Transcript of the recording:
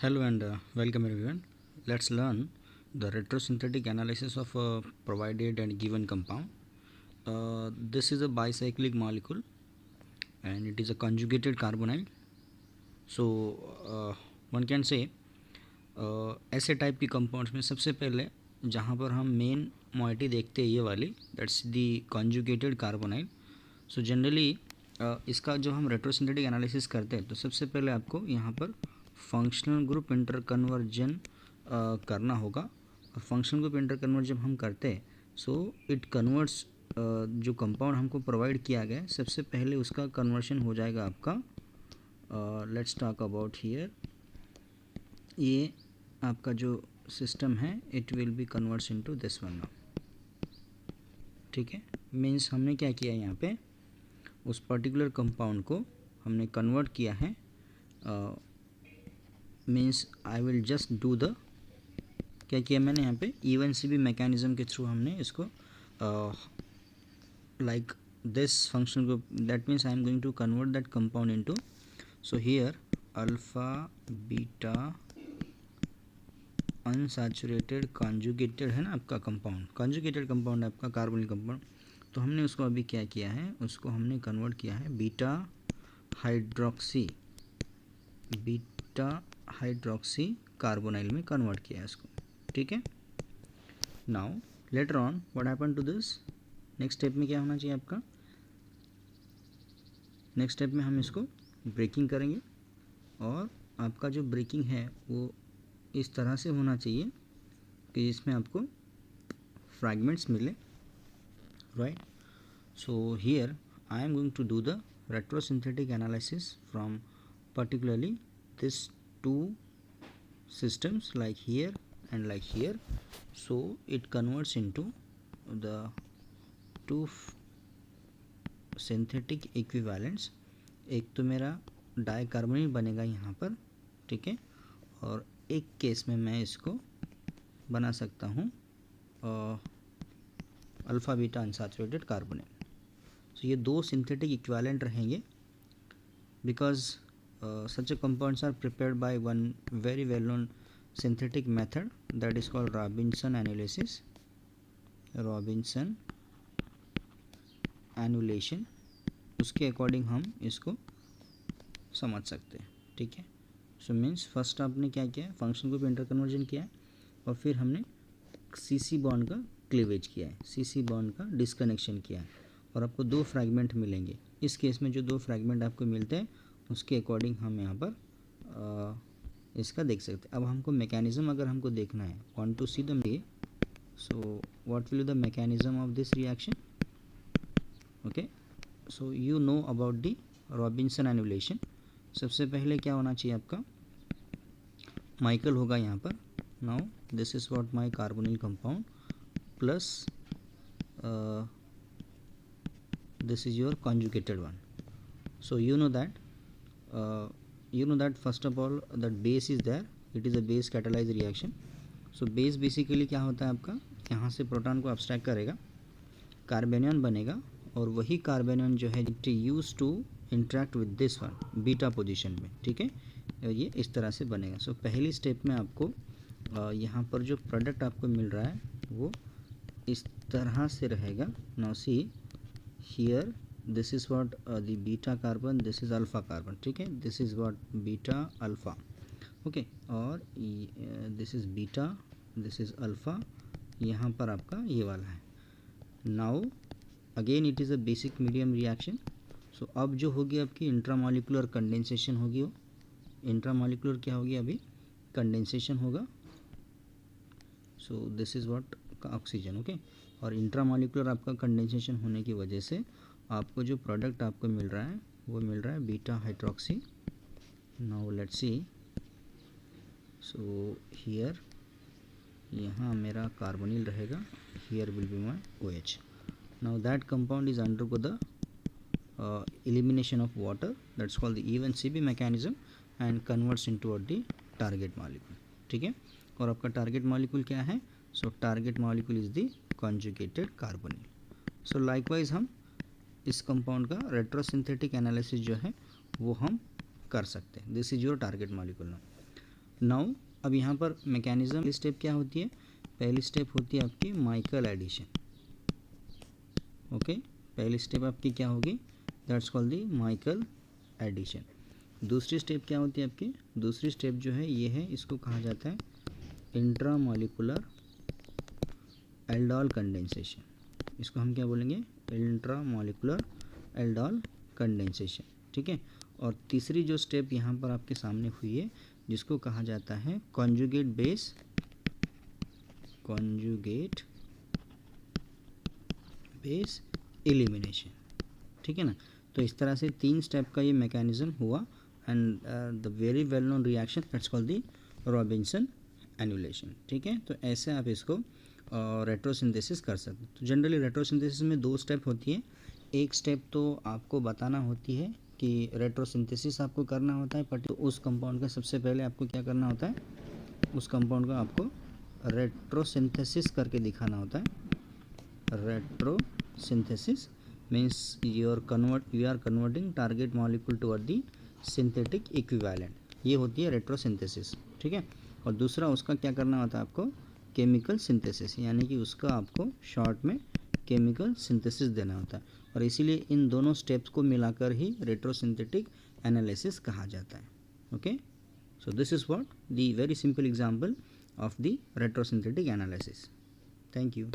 Hello and welcome everyone. Let's learn the retrosynthetic analysis of a provided and given compound. This is a bicyclic molecule and it is a conjugated carbonyl. So one can say ऐसे type की compounds में सबसे पहले जहाँ पर हम main moiety देखते हैं ये वाली, that's the conjugated carbonyl. So generally इसका जो हम रेट्रोसिंथेटिक एनालिसिस करते हैं तो सबसे पहले आपको यहाँ पर फंक्शनल ग्रुप इंटर कन्वर्जन करना होगा. और फंक्शनल ग्रुप इंटर कन्वर्जन जब हम करते हैं सो इट कन्वर्ट्स जो कंपाउंड हमको प्रोवाइड किया गया है सबसे पहले उसका कन्वर्शन हो जाएगा आपका. Let's talk about here. ये आपका जो सिस्टम है it will be converts into this one now. ठीक है, मीन्स हमने क्या किया यहाँ पे उस पर्टिकुलर कंपाउंड को हमने कन्वर्ट किया है. Means I will just do the क्या किया मैंने यहाँ पे इवन सी बी मैकेनिज्म के थ्रू हमने इसको लाइक दिस फंक्शन को, that means I am going to convert that compound into. So here alpha beta unsaturated conjugated है ना आपका कंपाउंड, कॉन्जुगेटेड कंपाउंड है आपका कार्बोनिल कंपाउंड. तो हमने उसको अभी क्या किया है, उसको हमने कन्वर्ट किया है बीटा हाइड्रोक्सी कार्बोनाइल में कन्वर्ट किया है इसको. ठीक है. Now later on what happen to this. Next step में क्या होना चाहिए आपका, नेक्स्ट स्टेप में हम इसको ब्रेकिंग करेंगे और आपका जो ब्रेकिंग है वो इस तरह से होना चाहिए कि इसमें आपको फ्रैगमेंट्स मिले, right. So here I am going to do the retrosynthetic analysis from particularly this two systems like here and like here. So it converts into the two synthetic equivalents. एक तो मेरा डाइकार्बोनिल बनेगा यहाँ पर, ठीक है, और एक केस में मैं इसको बना सकता हूँ alpha beta unsaturated carbonate. So ये दो सिंथेटिक इक्विवेलेंट रहेंगे because such a compounds are prepared by one very well known synthetic method that is called Robinson analysis, Robinson annulation. उसके अकॉर्डिंग हम इसको समझ सकते हैं. ठीक है. सो मीन्स फर्स्ट आपने क्या किया है, फंक्शन ग्रुप इंटर कन्वर्जन किया है और फिर हमने सी बॉन्ड का क्लीवेज किया है, सी बॉन्ड का डिस्कनेक्शन किया है और आपको दो फ्रैगमेंट मिलेंगे. इस केस में जो दो फ्रैगमेंट आपको मिलते हैं उसके अकॉर्डिंग हम यहाँ पर इसका देख सकते हैं. अब हमको मैकेनिज्म अगर हमको देखना है, want to see the way, so what will the mechanism of this reaction. Okay, so you know about the Robinson annulation. सबसे पहले क्या होना चाहिए आपका, माइकल होगा यहाँ पर. Now this is what my carbonyl compound plus this is your conjugated one. So you know that first of all that base is there, it is a base catalyzed reaction. So base basically क्या होता है आपका, यहाँ से proton को abstract करेगा, कार्बेनियन बनेगा और वही कार्बेनियन जो है it use to interact with this one beta position में. ठीक है, ये इस तरह से बनेगा. सो पहली स्टेप में आपको यहाँ पर जो प्रोडक्ट आपको मिल रहा है वो इस तरह से रहेगा. Now see here this is what the beta carbon, this is alpha carbon. ठीक है, this is what beta alpha. okay, और this is beta, this is alpha. यहाँ पर आपका ये वाला है. now again it is a basic medium reaction. so अब जो होगी आपकी इंट्रामोलिकुलर कंडेंसेशन होगी. वो इंट्रामोलिकुलर क्या होगी, अभी कंडेंसेशन होगा. so this is what oxygen. Okay, और इंट्रामोलिकुलर आपका कंडेंसेशन होने की वजह से आपको जो प्रोडक्ट आपको मिल रहा है वो मिल रहा है beta hydroxy. Now let's see. So here यहाँ मेरा कार्बोनिल रहेगा, here will be my OH. Now that compound is undergo the elimination of water, that's called the even CB mechanism and converts into the target molecule. ठीक है, और आपका target molecule क्या है, सो target molecule is the conjugated carbonyl. So likewise हम इस compound का retrosynthetic analysis जो है वो हम कर सकते हैं. This is your target molecule. Now अब यहाँ पर मैकेनिज्म स्टेप क्या होती है, पहली स्टेप होती है आपकी माइकल एडिशन। ओके, पहली स्टेप आपकी क्या होगी, that's called the Michael addition. दूसरी स्टेप क्या होती है आपकी, दूसरी स्टेप जो है ये है, इसको कहा जाता है इंट्रामॉलिक्यूलर एल्डोल कंडेंसेशन। इसको हम क्या बोलेंगे, इंट्रामॉलिक्यूलर एल्डोल कंडेंसेशन, ठीक है। और तीसरी जो स्टेप यहाँ पर आपके सामने हुई है जिसको कहा जाता है कॉन्जुगेट बेस एलिमिनेशन, ठीक है ना। तो इस तरह से 3 स्टेप का ये मैकेनिज्म हुआ and the very well known reaction that's called the Robinson emulation, ठीक है। तो ऐसे आप इसको रेट्रोसिंथेसिस कर सकते हैं। तो जनरली रेट्रोसिंथेसिस में 2 स्टेप होती है। एक स्टेप तो आपको बताना होती है कि रेट्रोसिंथेसिस आपको करना होता है, बट उस कंपाउंड का सबसे पहले आपको क्या करना होता है, उस कंपाउंड का आपको रेट्रोसिंथेसिस करके दिखाना होता है। Retrosynthesis means you are converting target molecule toward the synthetic equivalent, ये होती है रेट्रोसिंथेसिस, ठीक है। और दूसरा उसका क्या करना होता है आपको, केमिकल सिंथेसिस, यानी कि उसका आपको शॉर्ट में केमिकल सिंथेसिस देना होता है। और इसीलिए इन दोनों स्टेप्स को मिलाकर ही रेट्रोसिंथेटिक एनालिसिस कहा जाता है। Okay, so this is what the very simple example of the retrosynthetic analysis. Thank you.